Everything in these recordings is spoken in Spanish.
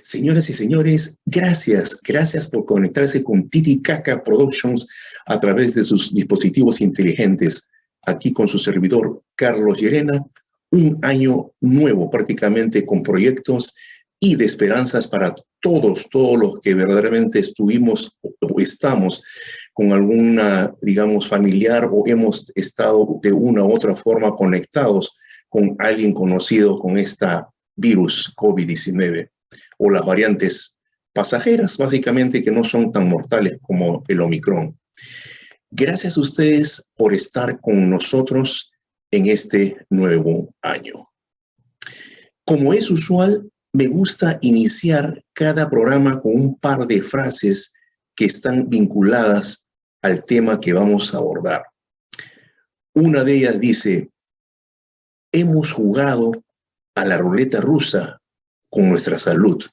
Señoras y señores, gracias por conectarse con Titicaca Productions a través de sus dispositivos inteligentes. Aquí con su servidor, Carlos Llerena, un año nuevo prácticamente con proyectos y de esperanzas para todos los que verdaderamente estuvimos o estamos con alguna, digamos, familiar o hemos estado de una u otra forma conectados con alguien conocido con esta virus COVID-19 o las variantes pasajeras, básicamente, que no son tan mortales como el Omicron. Gracias a ustedes por estar con nosotros en este nuevo año. Como es usual, me gusta iniciar cada programa con un par de frases que están vinculadas al tema que vamos a abordar. Una de ellas dice: hemos jugado a la ruleta rusa con nuestra salud.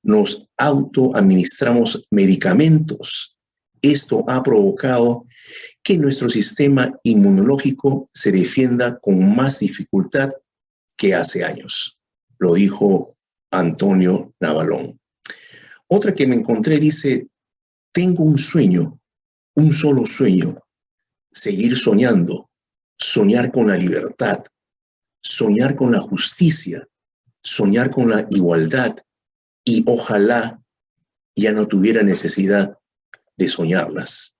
Nos autoadministramos medicamentos. Esto ha provocado que nuestro sistema inmunológico se defienda con más dificultad que hace años. Lo dijo Antonio Navalón. Otra que me encontré dice: tengo un sueño, un solo sueño, seguir soñando, soñar con la libertad, soñar con la justicia, soñar con la igualdad, y ojalá ya no tuviera necesidad de soñarlas.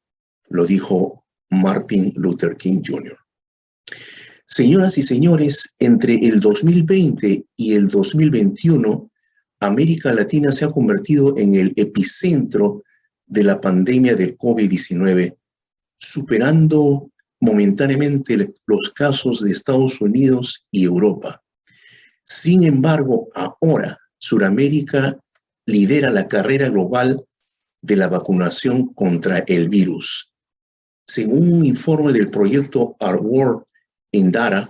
Lo dijo Martin Luther King Jr. Señoras y señores, entre el 2020 y el 2021, América Latina se ha convertido en el epicentro de la pandemia del COVID-19, superando momentáneamente los casos de Estados Unidos y Europa. Sin embargo, ahora Sudamérica lidera la carrera global de la vacunación contra el virus. Según un informe del proyecto Our World in Data,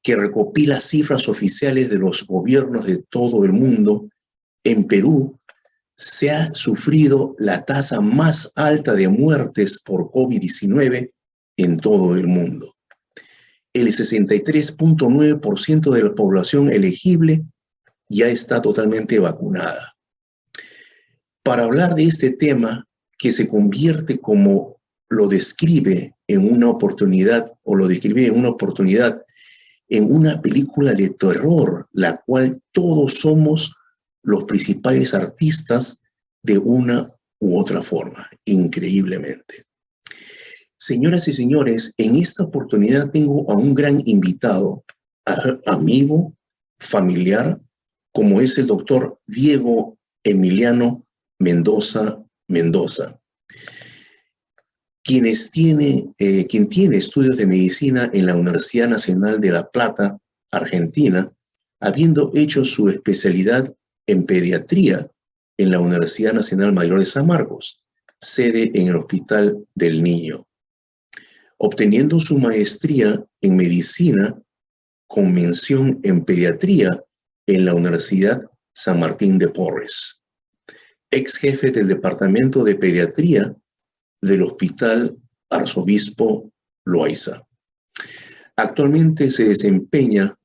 que recopila cifras oficiales de los gobiernos de todo el mundo, en Perú se ha sufrido la tasa más alta de muertes por COVID-19 en todo el mundo. El 63.9% de la población elegible ya está totalmente vacunada. Para hablar de este tema, que se convierte como lo describe en una oportunidad, o lo describe en una oportunidad, en una película de terror, la cual todos somos los principales artistas de una u otra forma, increíblemente. Señoras y señores, en esta oportunidad tengo a un gran invitado, amigo, familiar, como es el doctor Diego Emiliano Mendoza, quien tiene estudios de medicina en la Universidad Nacional de La Plata, Argentina, habiendo hecho su especialidad en pediatría en la Universidad Nacional Mayor de San Marcos, sede en el Hospital del Niño, obteniendo su maestría en medicina con mención en pediatría en la Universidad San Martín de Porres, ex jefe del Departamento de Pediatría del Hospital Arzobispo Loaiza. Actualmente se desempeña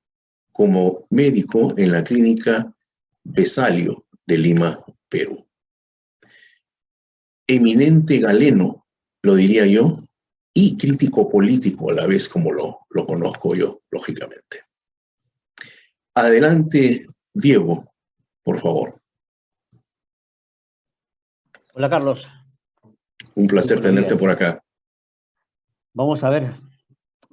como médico en la clínica Besalio de Lima, Perú. Eminente galeno, lo diría yo, y crítico político a la vez, como lo conozco yo, lógicamente. Adelante, Diego, por favor. Hola, Carlos. Un placer tenerte por acá. Vamos a ver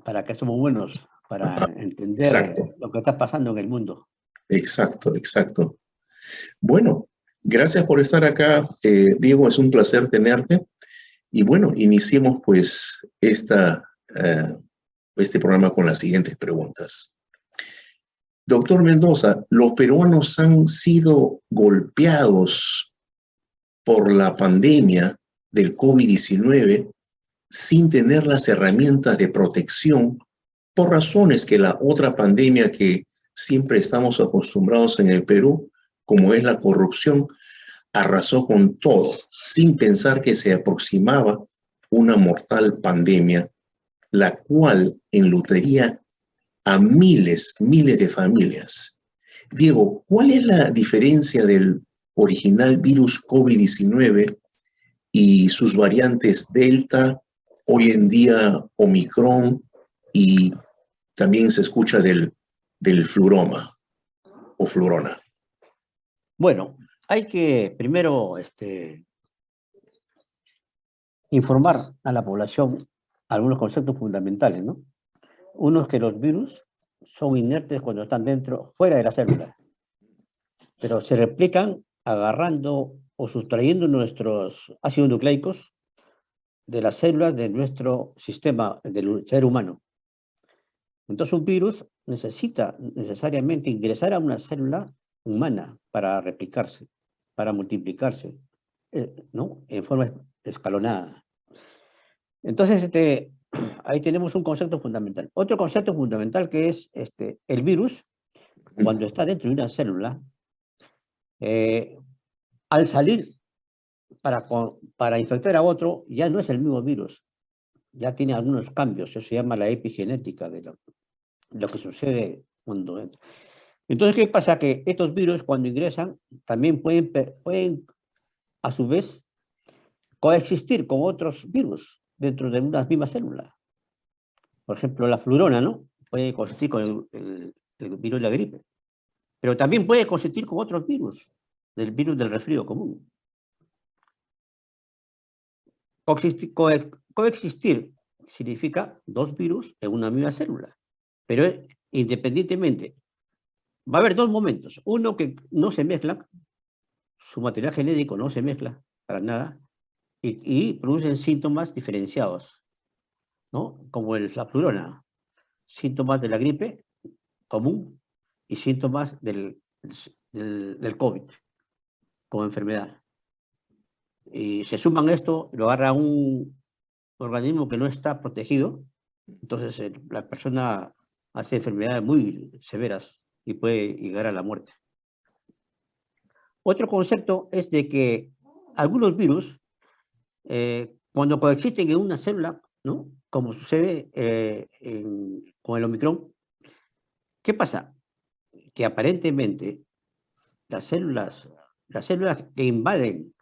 para qué somos buenos, para entender lo que está pasando en el mundo. Exacto. Bueno, gracias por estar acá, Diego, es un placer tenerte. Y bueno, iniciemos pues este programa con las siguientes preguntas. Doctor Mendoza, los peruanos han sido golpeados por la pandemia del COVID-19 sin tener las herramientas de protección por razones que la otra pandemia que siempre estamos acostumbrados en el Perú, como es la corrupción, arrasó con todo, sin pensar que se aproximaba una mortal pandemia, la cual enlutaría a miles de familias. Diego, ¿cuál es la diferencia del original virus COVID-19 y sus variantes Delta, hoy en día Omicron, y también se escucha del fluroma o flurona? Bueno, hay que primero informar a la población algunos conceptos fundamentales, ¿no? Uno es que los virus son inertes cuando están fuera de la célula, pero se replican agarrando o sustrayendo nuestros ácidos nucleicos de las células de nuestro sistema del ser humano. Entonces un virus necesita necesariamente ingresar a una célula humana para replicarse, para multiplicarse, ¿no? En forma escalonada. Entonces, ahí tenemos un concepto fundamental. Otro concepto fundamental que es el virus, cuando está dentro de una célula, al salir para infectar a otro, ya no es el mismo virus, ya tiene algunos cambios, eso se llama la epigenética de lo que sucede cuando entra. Entonces, ¿qué pasa? Que estos virus cuando ingresan también pueden a su vez coexistir con otros virus dentro de una misma célula. Por ejemplo, la flurona, ¿no? Puede coexistir con el virus de la gripe, pero también puede coexistir con otros virus, del virus del resfrío común. Coexistir significa dos virus en una misma célula, pero independientemente, va a haber dos momentos. Uno que no se mezcla, su material genético no se mezcla para nada, y producen síntomas diferenciados, ¿no? Como la flurona, síntomas de la gripe común y síntomas del COVID como enfermedad. Y se suman esto, lo agarra un organismo que no está protegido, entonces la persona hace enfermedades muy severas y puede llegar a la muerte. Otro concepto es de que algunos virus, cuando coexisten en una célula, ¿no? Como sucede con el Omicron, ¿qué pasa? Que aparentemente las células que invaden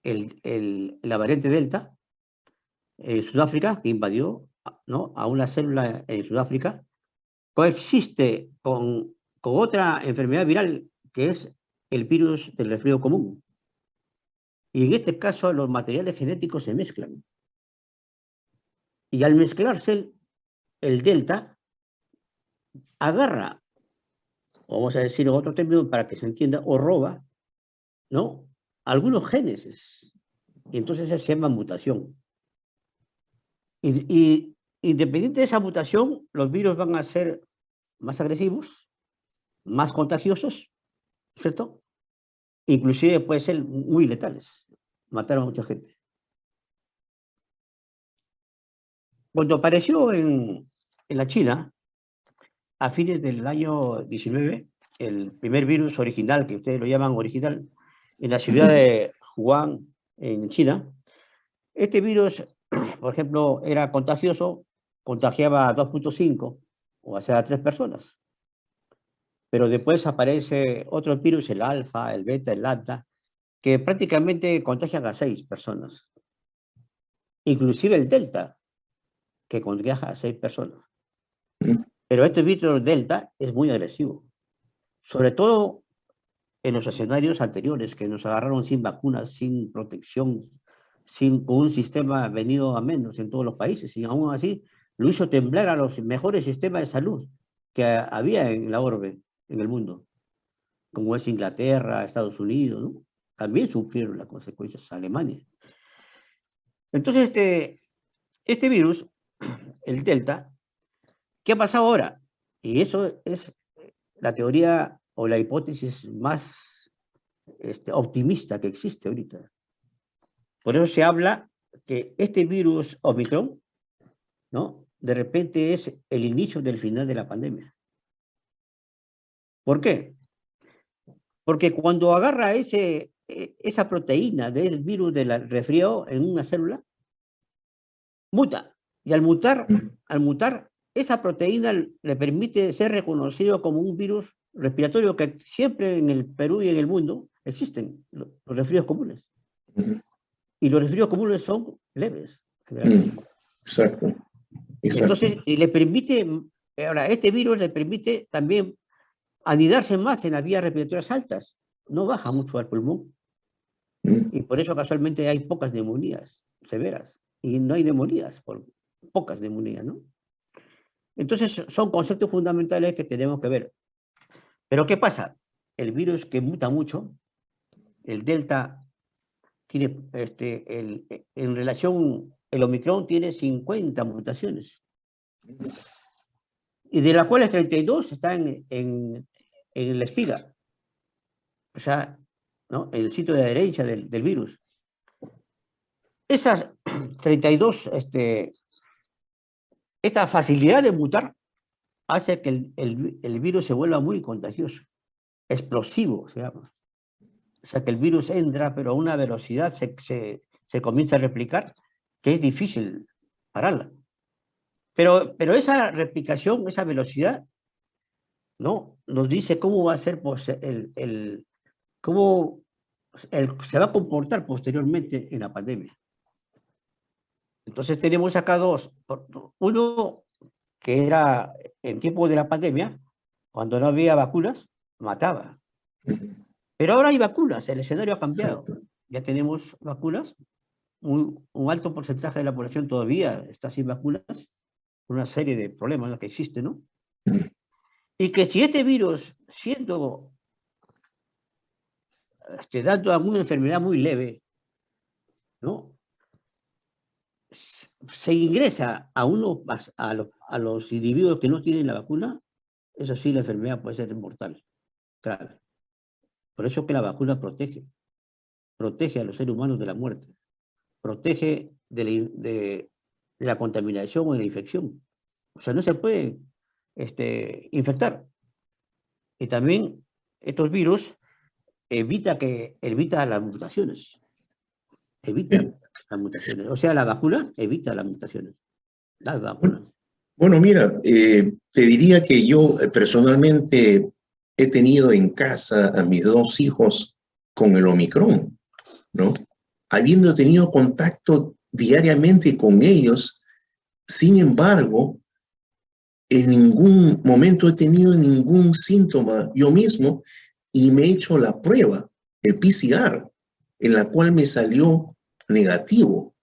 la variante Delta en Sudáfrica, que invadió, ¿no?, a una célula en Sudáfrica, coexiste con otra enfermedad viral que es el virus del resfrío común. Y en este caso los materiales genéticos se mezclan. Y al mezclarse el Delta, agarra, vamos a decir en otro término para que se entienda, o roba, ¿no?, algunos genes. Y entonces se llama mutación. Y independiente de esa mutación, los virus van a ser más agresivos, más contagiosos, ¿cierto? Inclusive pueden ser muy letales, matar a mucha gente. Cuando apareció en la China, a fines del año 19, el primer virus original, que ustedes lo llaman original, en la ciudad de Wuhan, en China, este virus, por ejemplo, era contagioso, contagiaba a 2.5, o sea, a 3 personas. Pero después aparece otro virus, el alfa, el beta, el lambda, que prácticamente contagian a 6 personas. Inclusive el delta, que contagia a 6 personas. Pero este virus delta es muy agresivo. Sobre todo en los escenarios anteriores, que nos agarraron sin vacunas, sin protección, con un sistema venido a menos en todos los países. Y aún así lo hizo temblar a los mejores sistemas de salud que había en la orbe, en el mundo, como es Inglaterra, Estados Unidos, ¿no? También sufrieron las consecuencias, Alemania. Entonces, este virus, el Delta, ¿qué ha pasado ahora? Y eso es la teoría o la hipótesis más optimista que existe ahorita. Por eso se habla que este virus Omicron, ¿no?, de repente es el inicio del final de la pandemia. ¿Por qué? Porque cuando agarra esa proteína del virus del resfriado en una célula, muta. Y al mutar, esa proteína le permite ser reconocido como un virus respiratorio que siempre en el Perú y en el mundo existen, los resfríos comunes. Y los resfríos comunes son leves, generalmente. Exacto. Entonces, y le permite, ahora, este virus le permite también anidarse más en las vías respiratorias altas. No baja mucho al pulmón. Y por eso casualmente hay pocas neumonías severas. Y no hay neumonías, por pocas neumonías, ¿no? Entonces, son conceptos fundamentales que tenemos que ver. Pero ¿qué pasa? El virus que muta mucho, el Delta, tiene, en relación, el Omicron tiene 50 mutaciones. Y de las cuales 32 están en la espiga. O sea, ¿no? En el sitio de adherencia del virus. Esas 32, esta facilidad de mutar hace que el virus se vuelva muy contagioso, explosivo se llama. O sea que el virus entra, pero a una velocidad se comienza a replicar que es difícil pararla. Pero esa replicación, esa velocidad, ¿no? Nos dice cómo va a ser cómo se va a comportar posteriormente en la pandemia. Entonces tenemos acá dos. Uno, que era en tiempo de la pandemia, cuando no había vacunas, mataba. Pero ahora hay vacunas, el escenario ha cambiado. Exacto. Ya tenemos vacunas, un alto porcentaje de la población todavía está sin vacunas, una serie de problemas que existen, ¿no? Y que si este virus, siendo, dando alguna enfermedad muy leve, ¿no? Se ingresa a los individuos que no tienen la vacuna, eso sí, la enfermedad puede ser mortal, grave. Por eso que la vacuna protege a los seres humanos de la muerte, protege de la contaminación o de la infección. O sea, no se puede infectar. Y también estos virus evita las mutaciones. Las mutaciones. O sea, la vacuna evita las mutaciones. Las vacunas. Bueno, mira, te diría que yo personalmente he tenido en casa a mis dos hijos con el Omicron, ¿no? Habiendo tenido contacto diariamente con ellos, sin embargo, en ningún momento he tenido ningún síntoma yo mismo y me he hecho la prueba, el PCR, en la cual me salió negativo.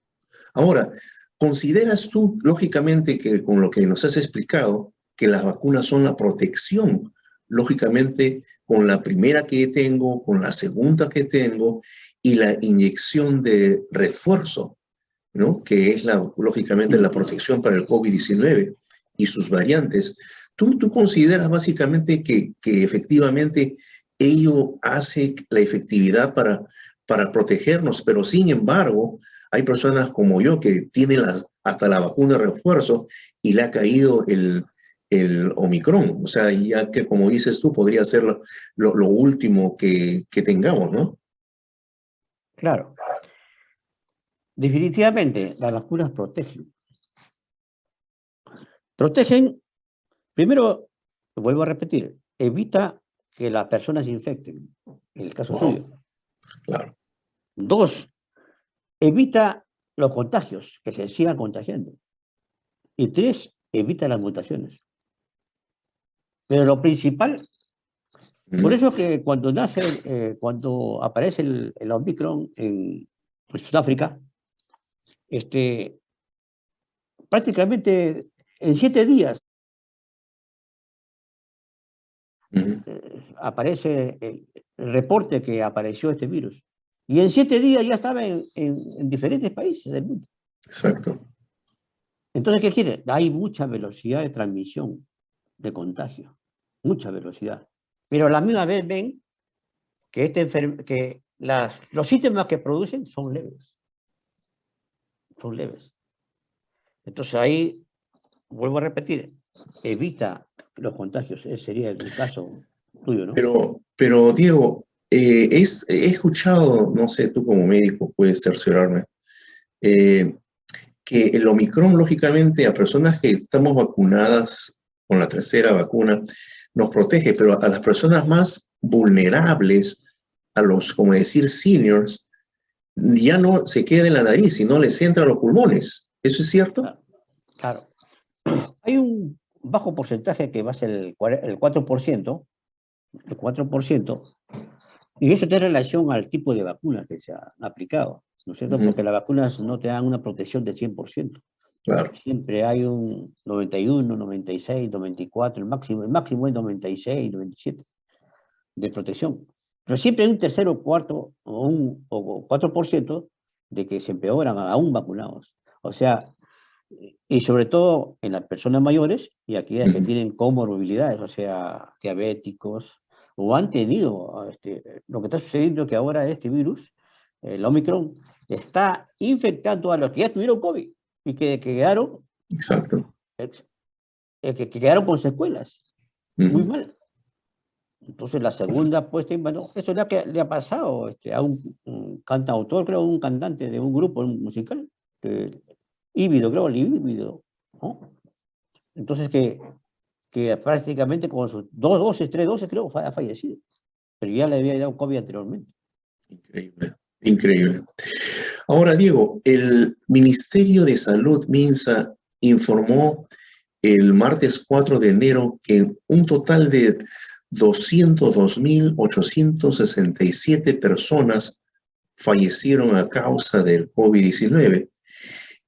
Ahora, ¿consideras tú, lógicamente, que con lo que nos has explicado, que las vacunas son la protección? Lógicamente, con la primera que tengo, con la segunda que tengo y la inyección de refuerzo, ¿no? Que es, lógicamente, la protección para el COVID-19 y sus variantes. ¿Tú consideras básicamente que efectivamente ello hace la efectividad para protegernos, pero sin embargo, hay personas como yo que tienen hasta la vacuna de refuerzo y le ha caído el Omicron? O sea, ya que, como dices tú, podría ser lo último que tengamos, ¿no? Claro. Definitivamente, las vacunas protegen. Protegen, primero, vuelvo a repetir, evita que las personas se infecten, en el caso tuyo. Claro. 2, evita los contagios, que se sigan contagiando. Y 3, evita las mutaciones. Pero lo principal, por eso que cuando aparece el Omicron en Sudáfrica, prácticamente en 7 días aparece el reporte que apareció este virus. Y en 7 días ya estaba en diferentes países del mundo. Exacto. Entonces, ¿qué quiere? Hay mucha velocidad de transmisión, de contagio. Mucha velocidad. Pero a la misma vez ven que los síntomas que producen son leves. Son leves. Entonces ahí, vuelvo a repetir, evita los contagios. Ese sería el caso tuyo, ¿no? Pero Diego, he escuchado, no sé, tú como médico puedes cerciorarme, que el Omicron, lógicamente, a personas que estamos vacunadas con la tercera vacuna, nos protege, pero a las personas más vulnerables, a los, como decir, seniors, ya no se queda en la nariz, sino les entra a los pulmones. ¿Eso es cierto? Claro. Hay un bajo porcentaje que va a ser el 4%, el 4%, y eso tiene relación al tipo de vacunas que se han aplicado, ¿no es cierto? Porque las vacunas no te dan una protección del 100%. Claro. Siempre hay un 91, 96, 94, el máximo es 96, 97 de protección. Pero siempre hay un tercero, cuarto o 4% de que se empeoran aún vacunados. O sea, y sobre todo en las personas mayores y aquellas que tienen comorbilidades, o sea, diabéticos, o han tenido, lo que está sucediendo es que ahora este virus, el Omicron, está infectando a los que ya tuvieron COVID y que quedaron, Exacto. que quedaron con secuelas, muy mal. Entonces la segunda puesta en bueno, eso le ha pasado a un cantautor, creo, un cantante de un grupo musical, híbrido, creo, el híbrido, ¿no? Entonces que prácticamente con sus 2 dosis, 3 dosis, creo, ha fallecido. Pero ya le había dado COVID anteriormente. Increíble, increíble. Ahora, Diego, el Ministerio de Salud, MINSA, informó el martes 4 de enero que un total de 202.867 personas fallecieron a causa del COVID-19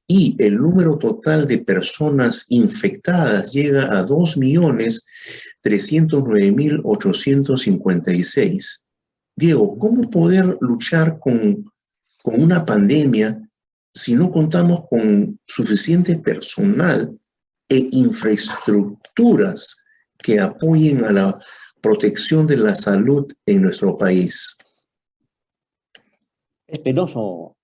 y el número total de personas infectadas llega a 2.309.856. Diego, ¿cómo poder luchar con una pandemia si no contamos con suficiente personal e infraestructuras que apoyen a la protección de la salud en nuestro país? Es penoso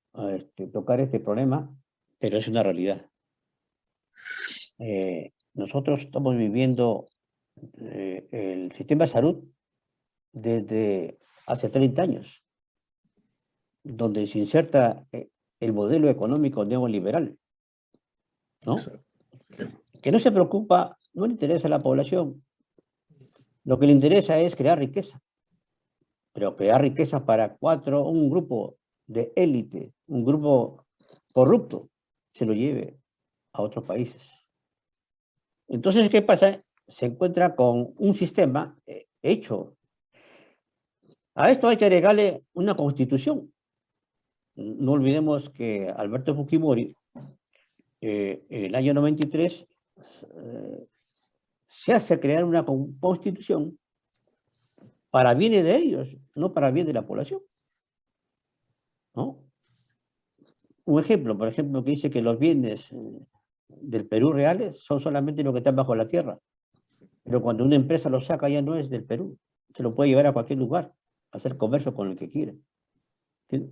tocar este problema, pero es una realidad. Nosotros estamos viviendo el sistema de salud desde hace 30 años, donde se inserta el modelo económico neoliberal, ¿no? Que no se preocupa, no le interesa a la población. Lo que le interesa es crear riqueza, pero crear riqueza para un grupo de élite, un grupo corrupto, se lo lleve a otros países. Entonces, ¿qué pasa? Se encuentra con un sistema hecho. A esto hay que agregarle una constitución. No olvidemos que Alberto Fujimori, en el año 93, se hace crear una constitución para bienes de ellos, no para bien de la población, ¿no? Un ejemplo, por ejemplo, que dice que los bienes del Perú reales son solamente los que están bajo la tierra. Pero cuando una empresa lo saca ya no es del Perú. Se lo puede llevar a cualquier lugar, a hacer comercio con el que quiere. ¿Sí?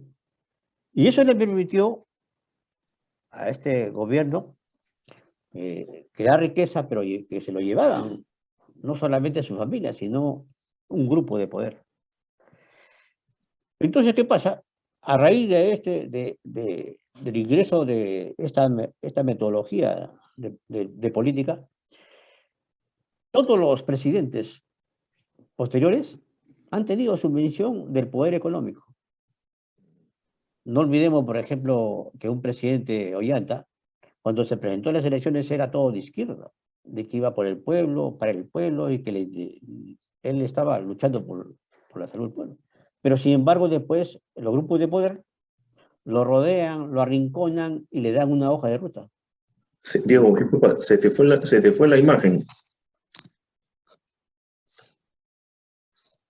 Y eso le permitió a este gobierno crear riqueza, pero que se lo llevaban no solamente a su familia, sino un grupo de poder. Entonces, ¿qué pasa? A raíz de del ingreso de esta metodología de política, todos los presidentes posteriores han tenido subvención del poder económico. No olvidemos, por ejemplo, que un presidente Ollanta, cuando se presentó en las elecciones, era todo de izquierda, de que iba por el pueblo, para el pueblo, y que él estaba luchando por la salud del pueblo. Pero sin embargo, después los grupos de poder lo rodean, lo arrinconan y le dan una hoja de ruta. Diego, disculpa, se te fue la imagen.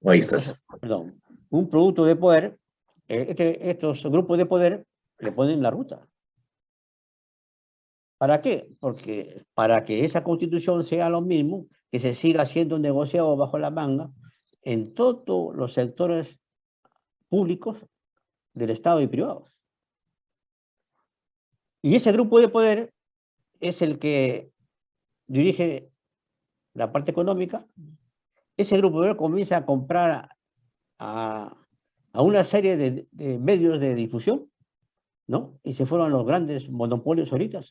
Ahí estás. Perdón. Un producto de poder, estos grupos de poder le ponen la ruta. ¿Para qué? Porque para que esa constitución sea lo mismo, que se siga siendo negociado bajo la manga en todos los sectores públicos del Estado y privados. Y ese grupo de poder es el que dirige la parte económica. Ese grupo de poder comienza a comprar a una serie de medios de difusión, ¿no? Y se fueron los grandes monopolios ahorita,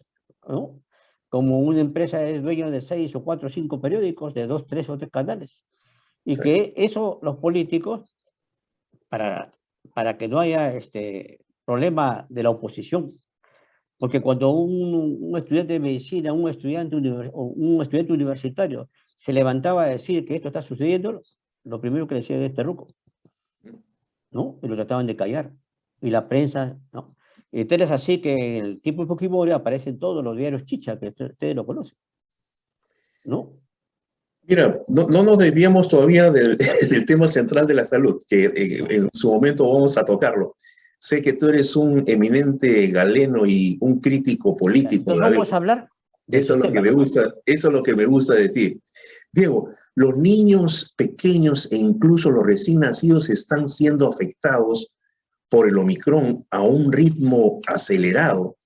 ¿no? como una empresa es dueña de 6 o 4 o 5 periódicos, de 2, 3 o 3 canales. Y Sí. que eso los políticos, para, para que no haya problema de la oposición, porque cuando un estudiante de medicina, un estudiante universitario se levantaba a decir que esto está sucediendo, lo primero que decía es terruco, ¿no? Y lo trataban de callar. Y la prensa, ¿no? Entonces es así que en el tiempo de Fujimori aparecen todos los diarios chicha, que ustedes lo conocen, ¿no? Mira, no nos desviamos todavía del tema central de la salud, que en su momento vamos a tocarlo. Sé que tú eres un eminente galeno y un crítico político a Entonces la vamos vez. a hablar del Eso es lo que sistema, me ¿no? gusta, eso es lo que me gusta de ti. Diego, los niños pequeños e incluso los recién nacidos están siendo afectados por el Omicron a un ritmo acelerado,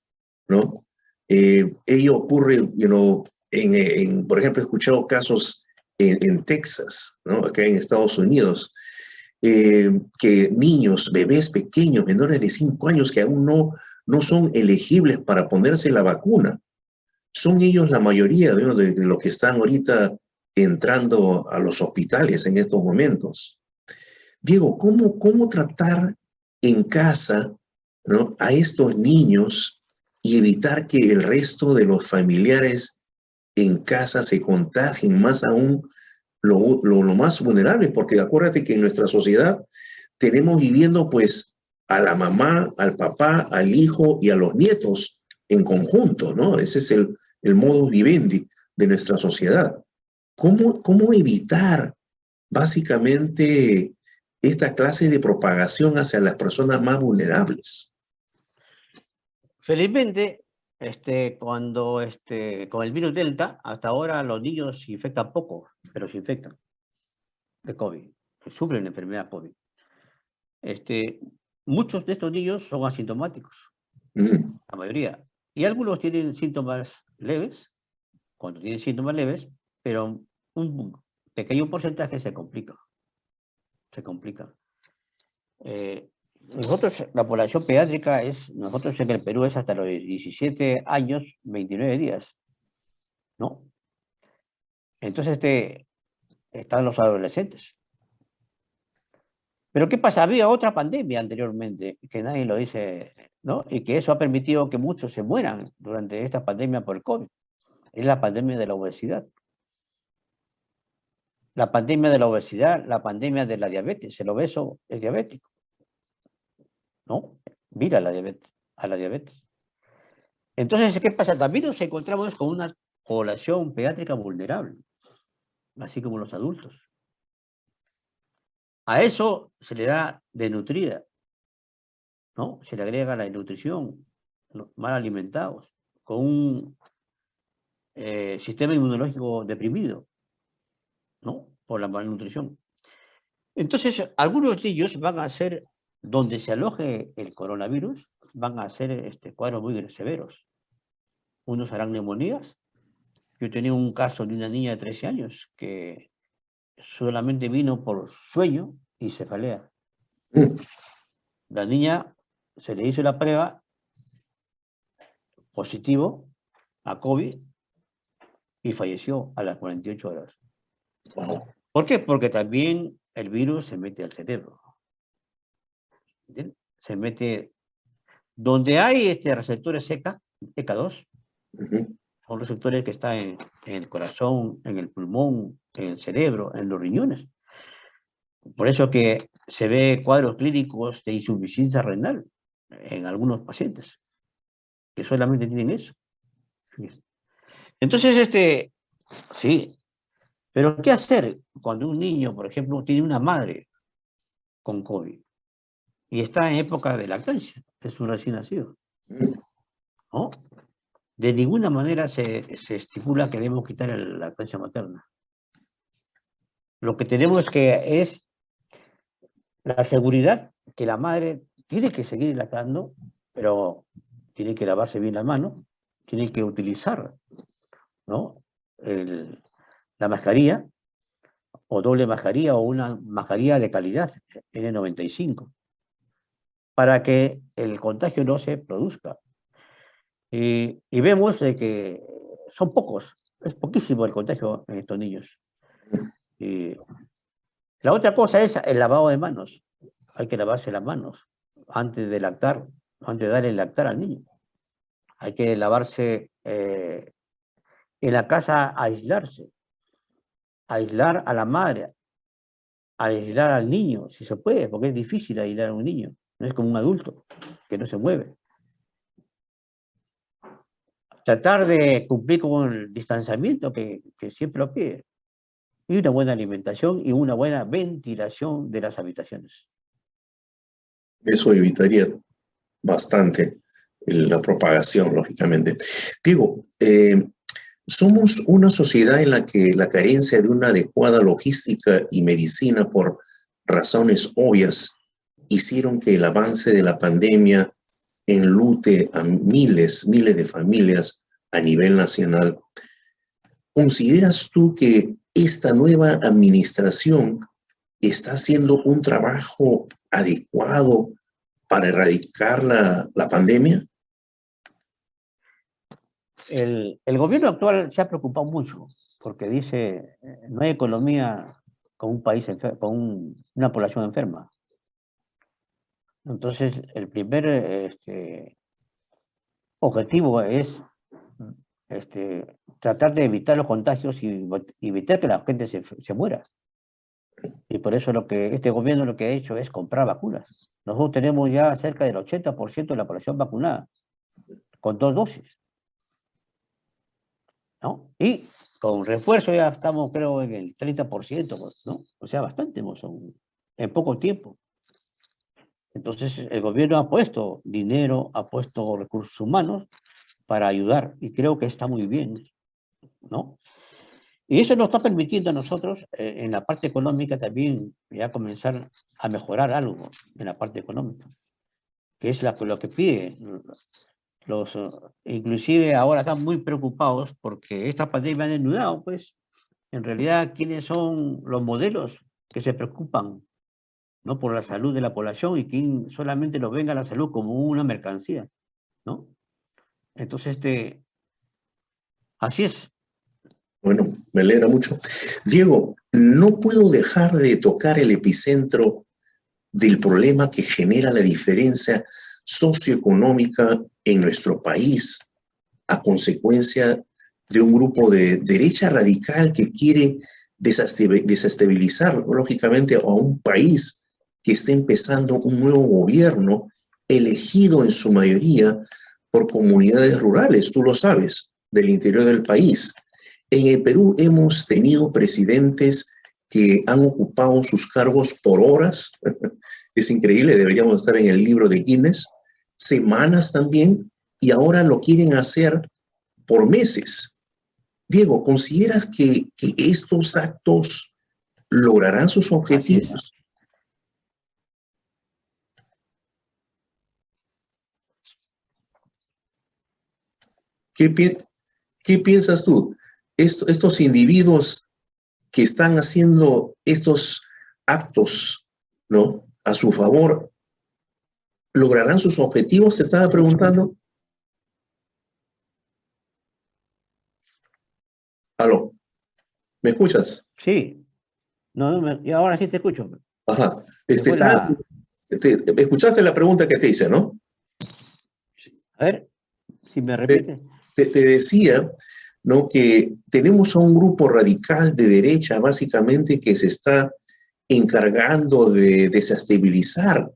¿no? Ello ocurre, por ejemplo, he escuchado casos en Texas, ¿no? Acá en Estados Unidos, que niños, bebés pequeños, menores de 5 años, que aún no son elegibles para ponerse la vacuna. Son ellos la mayoría de los que están ahorita entrando a los hospitales en estos momentos. Diego, ¿cómo tratar en casa, ¿no?, a estos niños y evitar que el resto de los familiares en casa se contagien, más aún lo más vulnerables? Porque acuérdate que en nuestra sociedad tenemos viviendo pues a la mamá, al papá, al hijo y a los nietos en conjunto, ¿no? Ese es el modus vivendi de nuestra sociedad. ¿Cómo evitar básicamente esta clase de propagación hacia las personas más vulnerables? Felizmente, con el virus Delta, hasta ahora los niños se infectan poco, pero se infectan de COVID, sufren enfermedad COVID. Muchos de estos niños son asintomáticos, Mm, la mayoría. Y algunos tienen síntomas leves, cuando tienen síntomas leves, pero un pequeño porcentaje se complica, se complica. Nosotros, la población pediátrica nosotros en el Perú es hasta los 17 años, 29 días, ¿no? Entonces están los adolescentes. Pero ¿qué pasa? Había otra pandemia anteriormente, que nadie lo dice, ¿no? Y que eso ha permitido que muchos se mueran durante esta pandemia por el COVID. Es la pandemia de la obesidad. La pandemia de la obesidad, la pandemia de la diabetes. El obeso es diabético, ¿no? Mira a la diabetes. Entonces, ¿qué pasa? También nos encontramos con una población pediátrica vulnerable, así como los adultos. A eso se le da desnutrida, ¿no? Se le agrega la desnutrición, mal alimentados, con un sistema inmunológico deprimido, ¿no? Por la malnutrición. Entonces, algunos de ellos van a ser, donde se aloje el coronavirus, van a ser cuadros muy severos. Unos harán neumonías. Yo tenía un caso de una niña de 13 años que solamente vino por sueño y cefalea. mm. La niña se le hizo la prueba positivo a COVID y falleció a las 48 horas. Wow. ¿Por qué? Porque también el virus se mete al cerebro. ¿Entiendes? Se mete donde hay receptores ECA2, Ujú. son receptores que están en el corazón, en el pulmón, en el cerebro, en los riñones. Por eso que se ve cuadros clínicos de insuficiencia renal en algunos pacientes que solamente tienen eso. Entonces, sí, pero ¿qué hacer cuando un niño, por ejemplo, tiene una madre con COVID y está en época de lactancia? Es un recién nacido, Mm. ¿no? De ninguna manera se estipula que debemos quitar la lactancia materna. Lo que tenemos es la seguridad que la madre tiene que seguir lactando, pero tiene que lavarse bien las manos, tiene que utilizar, ¿no?, la mascarilla, o doble mascarilla, o una mascarilla de calidad, N95, para que el contagio no se produzca. Y vemos de que son pocos, es poquísimo el contagio en estos niños. Y la otra cosa es el lavado de manos. Hay que lavarse las manos antes de lactar, antes de darle el lactar al niño. Hay que lavarse en la casa, aislar a la madre, aislar al niño, si se puede, porque es difícil aislar a un niño. No es como un adulto que no se mueve. Tratar de cumplir con el distanciamiento que siempre lo pide. Y una buena alimentación y una buena ventilación de las habitaciones. Eso evitaría bastante la propagación, lógicamente. Diego, somos una sociedad en la que la carencia de una adecuada logística y medicina por razones obvias hicieron que el avance de la pandemia enlute a miles de familias a nivel nacional. ¿Consideras tú que esta nueva administración está haciendo un trabajo adecuado para erradicar la pandemia? El gobierno actual se ha preocupado mucho porque dice, no hay economía con un país una población enferma. Entonces, el primer objetivo es tratar de evitar los contagios y evitar que la gente se muera. Y por eso este gobierno lo que ha hecho es comprar vacunas. Nosotros tenemos ya cerca del 80% de la población vacunada, con 2 dosis, ¿no? Y con refuerzo ya estamos, creo, en el 30%, ¿no? O sea, bastante, ¿no? En poco tiempo. Entonces, el gobierno ha puesto dinero, ha puesto recursos humanos para ayudar, y creo que está muy bien, ¿no? Y eso nos está permitiendo a nosotros, en la parte económica también, ya comenzar a mejorar algo en la parte económica, que es lo que pide. Inclusive ahora están muy preocupados porque esta pandemia ha desnudado, pues, en realidad, quiénes son los modelos que se preocupan, ¿no?, por la salud de la población y quién solamente lo venga a la salud como una mercancía, ¿no? Entonces, así es. Bueno, me alegra mucho. Diego, no puedo dejar de tocar el epicentro del problema que genera la diferencia socioeconómica en nuestro país a consecuencia de un grupo de derecha radical que quiere desestabilizar, lógicamente, a un país que está empezando un nuevo gobierno elegido en su mayoría por comunidades rurales, tú lo sabes, del interior del país. En el Perú hemos tenido presidentes que han ocupado sus cargos por horas. Es increíble, deberíamos estar en el libro de Guinness. Semanas también, y ahora lo quieren hacer por meses. Diego, ¿consideras que estos actos lograrán sus Así es. objetivos? ¿Qué piensas tú? Estos individuos que están haciendo estos actos, ¿no?, a su favor, ¿lograrán sus objetivos? Te estaba preguntando. Aló, ¿me escuchas? Sí. No, y ahora sí te escucho. Ajá. Se fue la... Escuchaste la pregunta que te hice, ¿no? A ver, si me Te, repite. te decía, ¿no?, que tenemos a un grupo radical de derecha, básicamente, que se está encargando de desestabilizar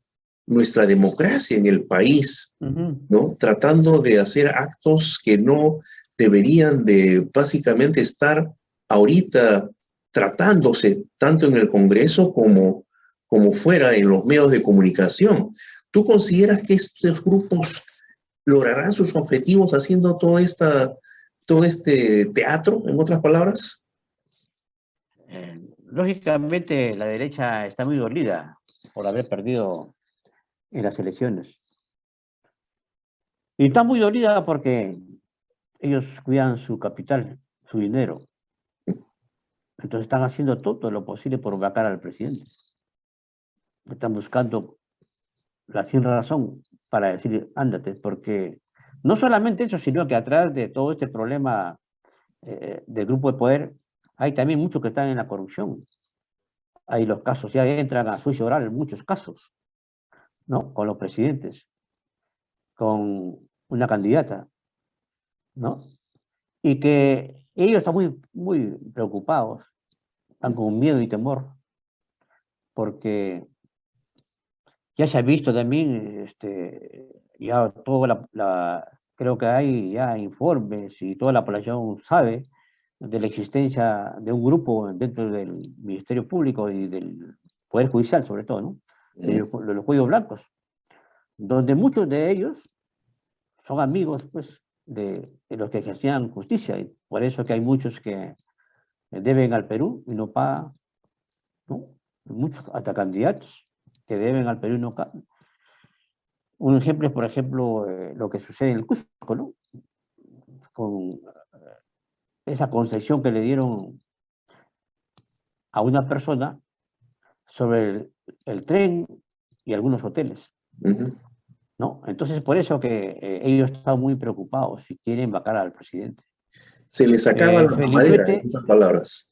nuestra democracia en el país, ¿no?, tratando de hacer actos que no deberían de básicamente estar ahorita tratándose tanto en el Congreso como fuera en los medios de comunicación. ¿Tú consideras que estos grupos lograrán sus objetivos haciendo todo este teatro, en otras palabras? Lógicamente, la derecha está muy dolida por haber perdido en las elecciones. Y está muy dolida porque ellos cuidan su capital, su dinero. Entonces están haciendo todo lo posible por vacar al presidente. Están buscando la sin razón para decir, ándate, porque no solamente eso, sino que atrás de todo este problema del grupo de poder, hay también muchos que están en la corrupción. Hay los casos, ya entran a juicio oral en muchos casos, ¿no? Con los presidentes, con una candidata, ¿no? Y que ellos están muy preocupados, están con miedo y temor, porque ya se ha visto también, ya toda creo que hay ya informes y toda la población sabe de la existencia de un grupo dentro del Ministerio Público y del Poder Judicial, sobre todo, ¿no? De los cuellos blancos, donde muchos de ellos son amigos, pues, de los que ejercían justicia, y por eso que hay muchos que deben al Perú y no pagan, ¿no? Muchos, hasta candidatos que deben al Perú y no pagan. Un ejemplo es, por ejemplo, lo que sucede en el Cusco, ¿no? Con esa concesión que le dieron a una persona sobre el tren y algunos hoteles, ¿no? Entonces, por eso que ellos están muy preocupados y quieren vacar al presidente. Se les acaba la mamadera, en Felizmente, otras palabras.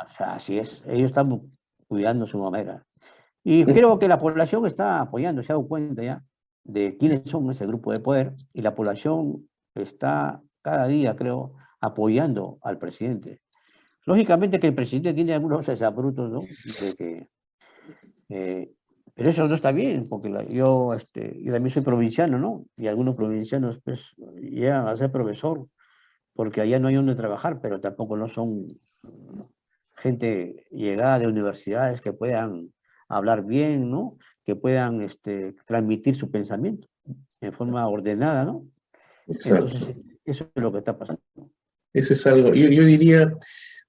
o sea, así es, ellos están cuidando su manera. Y creo que la población está apoyando, se ha dado cuenta ya de quiénes son ese grupo de poder, y la población está cada día, creo, apoyando al presidente. Lógicamente que el presidente tiene algunos exabruptos, ¿no? De que, pero eso no está bien, porque yo también soy provinciano, ¿no? Y algunos provincianos, pues, llegan a ser profesor, porque allá no hay donde trabajar, pero tampoco no son gente llegada de universidades que puedan hablar bien, ¿no? Que puedan transmitir su pensamiento en forma ordenada, ¿no? Exacto. Entonces, eso es lo que está pasando. Ese es algo, yo diría,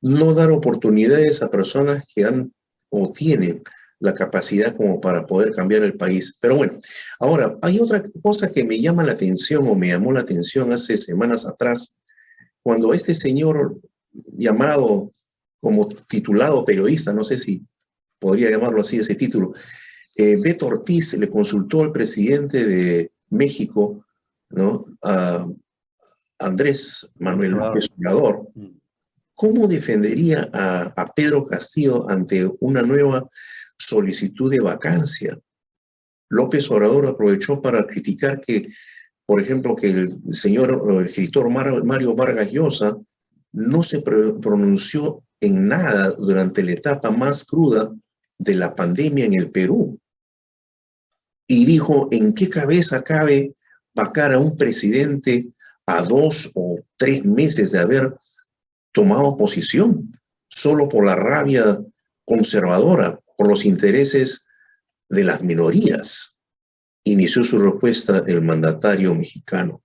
no dar oportunidades a personas que han o tienen la capacidad como para poder cambiar el país. Pero bueno, ahora, hay otra cosa que me llama la atención o me llamó la atención hace semanas atrás, cuando este señor llamado como titulado periodista, no sé si podría llamarlo así, ese título, Beto Ortiz le consultó al presidente de México, ¿no? A Andrés Manuel López Obrador, ¿cómo defendería a Pedro Castillo ante una nueva solicitud de vacancia? López Obrador aprovechó para criticar que, por ejemplo, que el señor, el escritor Mario Vargas Llosa no se pronunció en nada durante la etapa más cruda de la pandemia en el Perú. Y dijo, ¿en qué cabeza cabe vacar a un presidente a 2 o 3 meses de haber tomado posición, solo por la rabia conservadora, por los intereses de las minorías? Inició su respuesta el mandatario mexicano.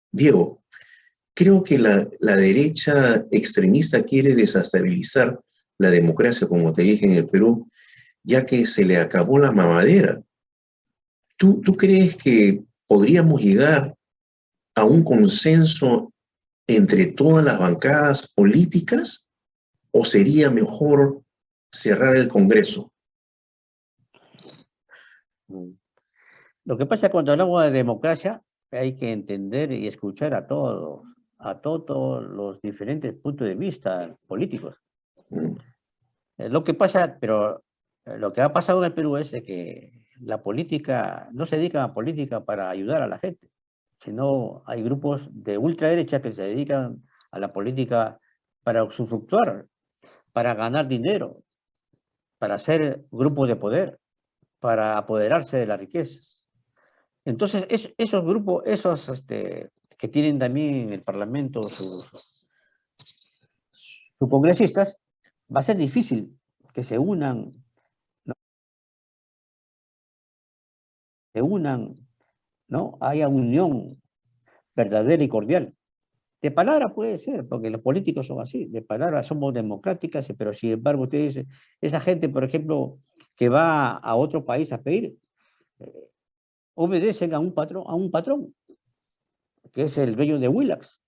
Diego, creo que la derecha extremista quiere desestabilizar la democracia, como te dije, en el Perú, ya que se le acabó la mamadera. ¿Tú crees que podríamos llegar a un consenso entre todas las bancadas políticas o sería mejor cerrar el Congreso? Lo que pasa cuando hablamos de democracia, hay que entender y escuchar a todos los diferentes puntos de vista políticos. Lo que pasa, pero lo que ha pasado en el Perú es de que la política, no se dedica a política para ayudar a la gente, sino hay grupos de ultraderecha que se dedican a la política para usufructuar, para ganar dinero, para ser grupos de poder, para apoderarse de las riquezas. Entonces, esos grupos, que tienen también en el Parlamento sus congresistas, va a ser difícil que ¿no? se unan, ¿no? Haya unión verdadera y cordial. De palabra puede ser, porque los políticos son así, de palabra somos democráticas, pero sin embargo usted dice, esa gente, por ejemplo, que va a otro país a pedir, eh, obedecen a un patrón, que es el dueño de Willax,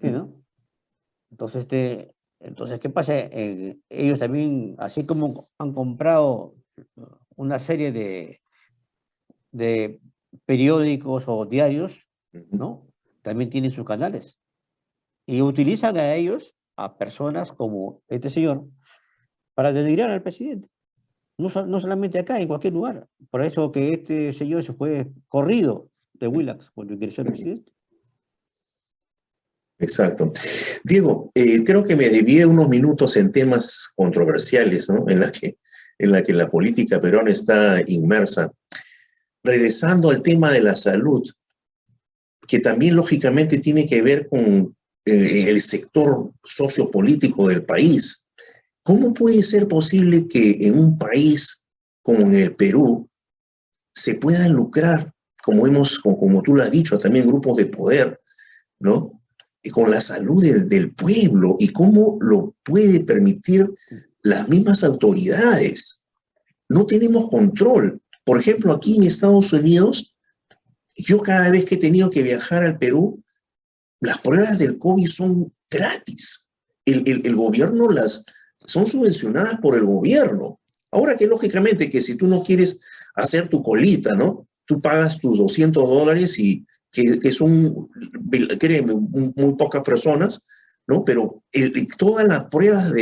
¿sí, no? Entonces, ¿qué pasa? Ellos también, así como han comprado una serie de periódicos o diarios, ¿no? También tienen sus canales. Y utilizan a ellos, a personas como este señor, para denigrar al presidente. No solamente acá, en cualquier lugar. Por eso que este señor se fue corrido de Willax cuando ingresó el presidente. Exacto. Diego, creo que me desvié unos minutos en temas controversiales, ¿no? En la que la política peruana está inmersa. Regresando al tema de la salud, que también lógicamente tiene que ver con el sector sociopolítico del país. ¿Cómo puede ser posible que en un país como en el Perú se puedan lucrar, como tú lo has dicho, también grupos de poder, ¿no? Y con la salud del pueblo, y cómo lo puede permitir las mismas autoridades? No tenemos control. Por ejemplo, aquí en Estados Unidos, yo cada vez que he tenido que viajar al Perú, las pruebas del COVID son gratis. El gobierno son subvencionadas por el gobierno. Ahora que lógicamente que si tú no quieres hacer tu colita, ¿no? Tú pagas tus $200 y que son, créeme, muy pocas personas, ¿no? Pero todas las pruebas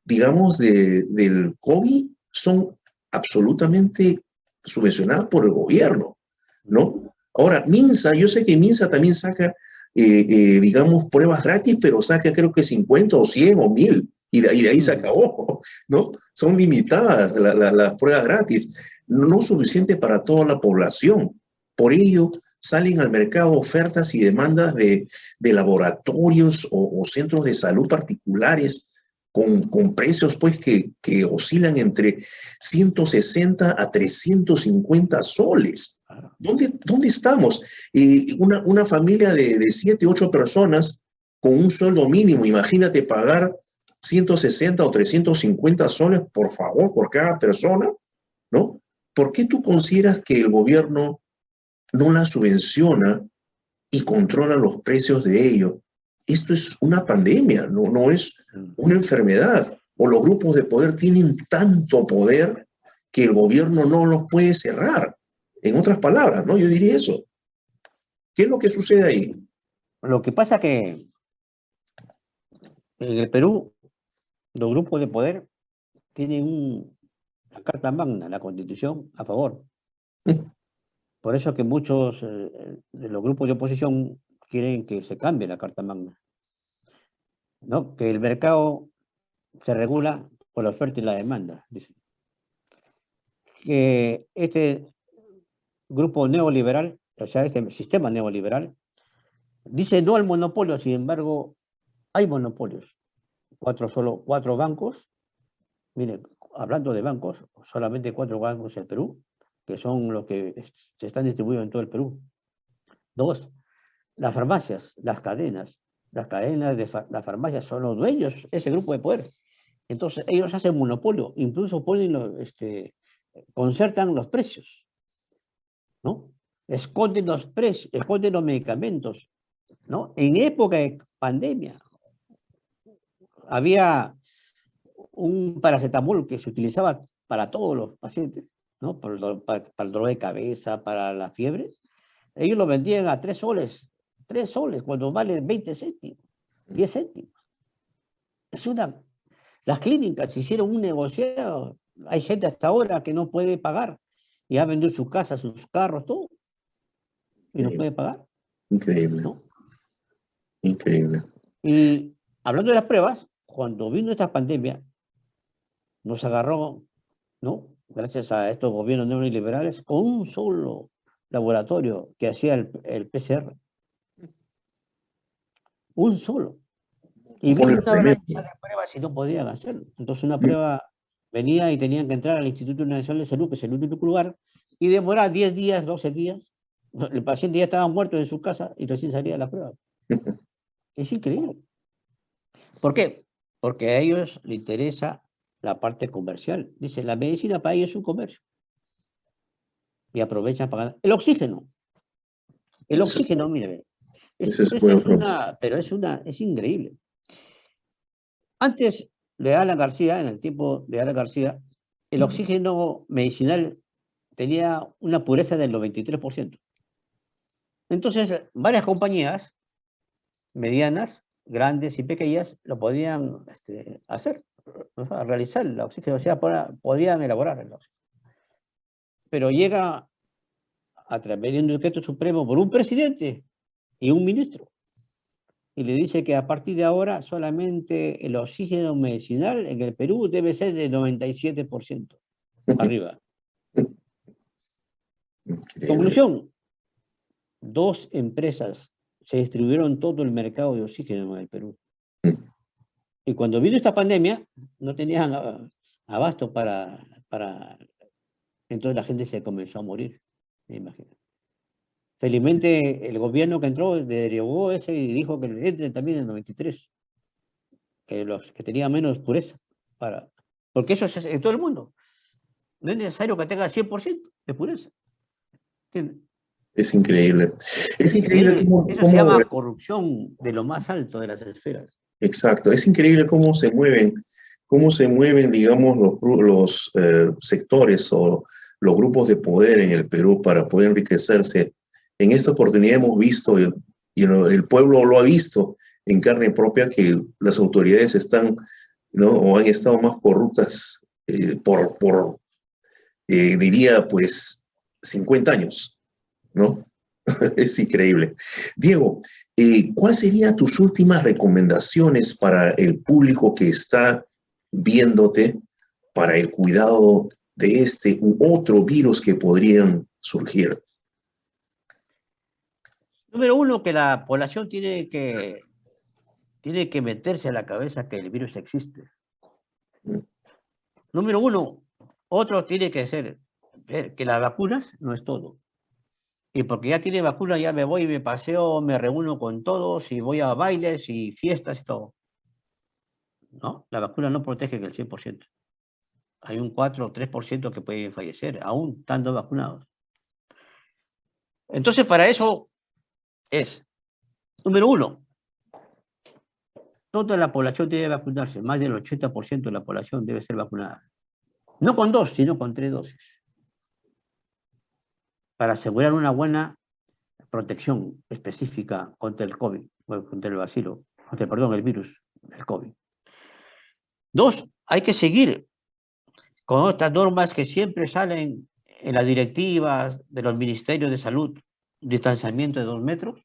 digamos, del COVID son absolutamente subvencionadas por el gobierno, ¿no? Ahora, Minsa, yo sé que Minsa también saca digamos, pruebas gratis, pero saca creo que 50 o 100 o 1000, y de ahí se acabó, ¿no? Son limitadas las pruebas gratis, no suficiente para toda la población. Por ello, salen al mercado ofertas y demandas de laboratorios o centros de salud particulares con precios pues que oscilan entre 160 a 350 soles. ¿Dónde estamos? Una familia de 7, 8 personas con un sueldo mínimo, imagínate pagar 160 o 350 soles, por favor, por cada persona, ¿no? ¿Por qué tú consideras que el gobierno no la subvenciona y controla los precios de ello? Esto es una pandemia, no es una enfermedad. O los grupos de poder tienen tanto poder que el gobierno no los puede cerrar. En otras palabras, ¿no? Yo diría eso. ¿Qué es lo que sucede ahí? Lo que pasa que en el Perú, los grupos de poder tienen la Carta Magna, la Constitución, a favor. Por eso que muchos de los grupos de oposición quieren que se cambie la Carta Magna, ¿no? Que el mercado se regula por la oferta y la demanda, dicen. Que este grupo neoliberal, o sea, este sistema neoliberal, dice no al monopolio, sin embargo, hay monopolios. Solo cuatro bancos, miren, hablando de bancos, solamente 4 bancos en el Perú, que son los que se están distribuidos en todo el Perú. 2, las farmacias, las cadenas de las farmacias son los dueños, ese grupo de poder. Entonces ellos hacen monopolio, incluso concertan los precios, ¿no? Esconden los precios, esconden los medicamentos, ¿no? En época de pandemia había un paracetamol que se utilizaba para todos los pacientes, ¿no? Para el dolor de cabeza, para la fiebre. Ellos lo vendían a 3 soles, 3 soles, cuando vale 20 céntimos, 10 céntimos. Las clínicas hicieron un negociado. Hay gente hasta ahora que no puede pagar y ha vendido su casa, sus carros, todo, y no puede pagar. Increíble. ¿No? Increíble. Y hablando de las pruebas, cuando vino esta pandemia, nos agarró, ¿no? Gracias a estos gobiernos neoliberales, con un solo laboratorio que hacía el PCR. Un solo. Y vino una avalancha de pruebas y no podían hacerlo. Entonces una prueba venía y tenían que entrar al Instituto Nacional de Salud, que es el único lugar, y demoraba 10 días, 12 días. El paciente ya estaba muerto en su casa y recién salía la prueba. Es increíble. ¿Por qué? Porque a ellos les interesa la parte comercial. Dice, la medicina para ellos es un comercio. Y aprovechan para ganar. El oxígeno. El oxígeno, mire, es increíble. Antes de Alan García, en el tiempo de Alan García, el oxígeno medicinal tenía una pureza del 93%. Entonces, varias compañías medianas grandes y pequeñas lo podían hacer, o sea, realizar el oxígeno, o sea, podían elaborar el oxígeno. Pero llega a través de un decreto supremo por un presidente y un ministro, y le dice que a partir de ahora solamente el oxígeno medicinal en el Perú debe ser de 97% arriba. Increíble. Conclusión, 2 empresas se distribuyeron todo el mercado de oxígeno en el Perú. Y cuando vino esta pandemia, no tenían abasto para... Entonces la gente se comenzó a morir, me imagino. Felizmente el gobierno que entró derogó ese y dijo que entre también en el 93, que los que tenían menos pureza, porque eso es en todo el mundo. No es necesario que tenga 100% de pureza. ¿Entiendes? Es increíble. Es increíble Eso se llama corrupción de lo más alto de las esferas. Exacto. Es increíble cómo se mueven, digamos, los sectores o los grupos de poder en el Perú para poder enriquecerse. En esta oportunidad hemos visto, y el pueblo lo ha visto en carne propia, que las autoridades están, ¿no? O han estado más corruptas diría, pues, 50 años, ¿no? Es increíble. Diego, ¿cuáles serían tus últimas recomendaciones para el público que está viéndote para el cuidado de este u otro virus que podrían surgir? Número uno, que la población tiene que meterse a la cabeza que el virus existe. Número uno. Otro tiene que ver que las vacunas no es todo. Y porque ya tiene vacuna, ya me voy, me paseo, me reúno con todos y voy a bailes y fiestas y todo. No, la vacuna no protege el 100%. Hay un 4 o 3% que pueden fallecer, aún estando vacunados. Entonces, para eso es, número uno, toda la población debe vacunarse, más del 80% de la población debe ser vacunada. No con 2, sino con 3 dosis. Para asegurar una buena protección específica contra el COVID, contra el bacilo, el virus, el COVID. 2, hay que seguir con estas normas que siempre salen en las directivas de los ministerios de salud, distanciamiento de 2 metros,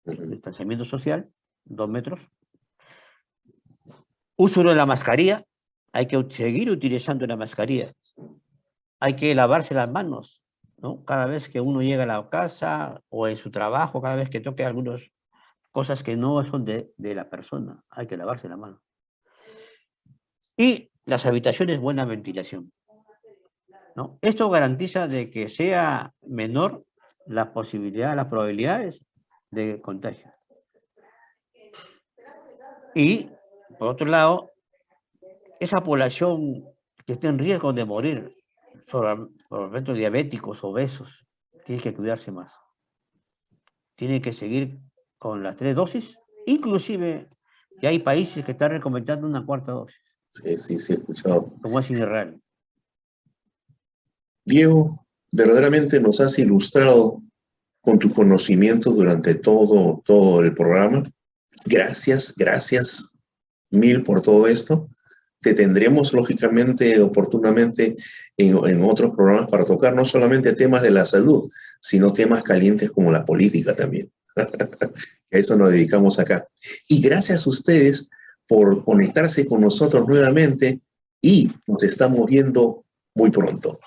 distanciamiento social, 2 metros, uso de la mascarilla, hay que seguir utilizando la mascarilla, hay que lavarse las manos, ¿no? Cada vez que uno llega a la casa o en su trabajo, cada vez que toque algunas cosas que no son de la persona, hay que lavarse la mano. Y las habitaciones, buena ventilación, ¿no? Esto garantiza de que sea menor la posibilidad, las probabilidades de contagio. Y, por otro lado, esa población que está en riesgo de morir, por ejemplo, diabéticos, obesos, tiene que cuidarse más. Tiene que seguir con las 3 dosis, inclusive ya hay países que están recomendando una 4ª dosis. Sí, he escuchado. Como es en Israel. Diego, verdaderamente nos has ilustrado con tu conocimiento durante todo el programa. Gracias mil por todo esto. Te tendremos, lógicamente, oportunamente, en otros programas para tocar no solamente temas de la salud, sino temas calientes como la política también. A eso nos dedicamos acá. Y gracias a ustedes por conectarse con nosotros nuevamente y nos estamos viendo muy pronto.